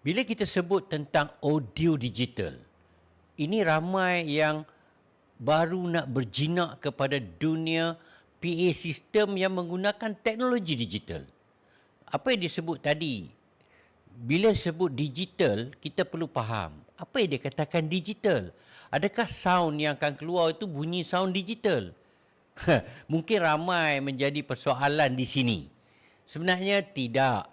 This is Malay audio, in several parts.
Bila kita sebut tentang audio digital, ini ramai yang baru nak berjinak kepada dunia PA sistem yang menggunakan teknologi digital. Apa yang disebut tadi? Bila sebut digital, kita perlu faham apa yang dia katakan digital. Adakah sound yang akan keluar itu bunyi sound digital? Mungkin ramai menjadi persoalan di sini. Sebenarnya tidak.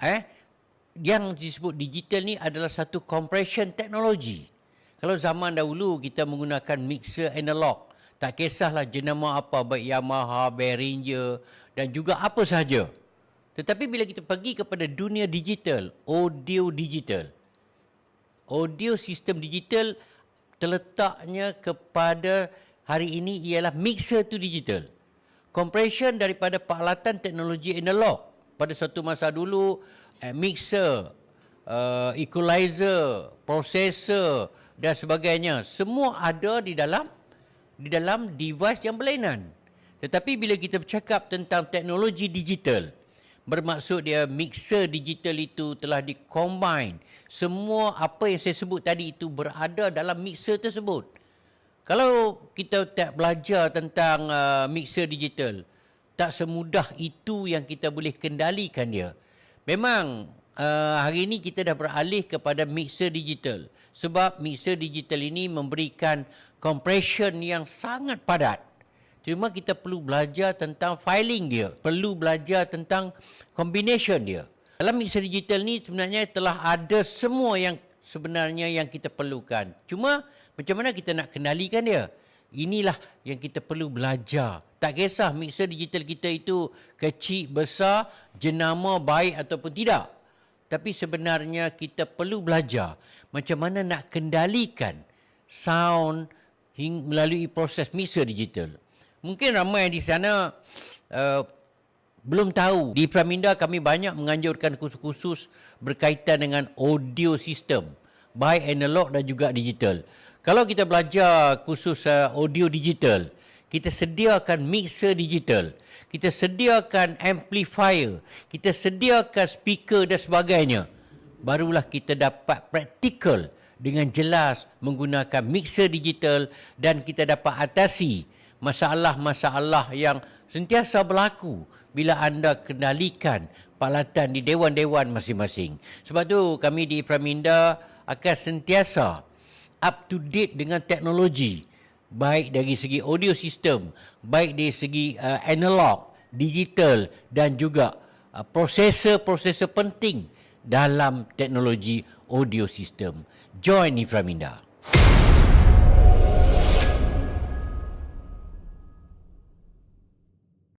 Yang disebut digital ni adalah satu compression teknologi. Kalau zaman dahulu kita menggunakan mixer analog, tak kisahlah jenama apa, baik Yamaha, Behringer dan juga apa sahaja. Tetapi bila kita pergi kepada dunia digital, audio sistem digital terletaknya kepada hari ini ialah mixer to digital. Compression daripada peralatan teknologi analog. Pada satu masa dulu, mixer, equalizer, processor dan sebagainya, semua ada di dalam device yang berlainan. Tetapi bila kita bercakap tentang teknologi digital, bermaksud dia mixer digital itu telah dikombine. Semua apa yang saya sebut tadi itu berada dalam mixer tersebut. Kalau kita tak belajar tentang mixer digital, tak semudah itu yang kita boleh kendalikan dia. Memang hari ini kita dah beralih kepada mixer digital. Sebab mixer digital ini memberikan compression yang sangat padat. Cuma kita perlu belajar tentang filing dia. Perlu belajar tentang combination dia. Dalam mixer digital ni sebenarnya telah ada semua yang sebenarnya yang kita perlukan. Cuma macam mana kita nak kendalikan dia? Inilah yang kita perlu belajar. Tak kisah mixer digital kita itu kecil, besar, jenama, baik ataupun tidak. Tapi sebenarnya kita perlu belajar macam mana nak kendalikan sound melalui proses mixer digital. Mungkin ramai di sana belum tahu. Di Praminda kami banyak menganjurkan kursus-kursus berkaitan dengan audio system, baik analog dan juga digital. Kalau kita belajar kursus audio digital, kita sediakan mixer digital, kita sediakan amplifier, kita sediakan speaker dan sebagainya. Barulah kita dapat praktikal dengan jelas menggunakan mixer digital dan kita dapat atasi masalah-masalah yang sentiasa berlaku bila anda kendalikan peralatan di dewan-dewan masing-masing. Sebab tu kami di Praminda akan sentiasa up to date dengan teknologi, baik dari segi audio system, baik dari segi analog, digital dan juga prosesor-prosesor penting dalam teknologi audio system. Join Iframinda.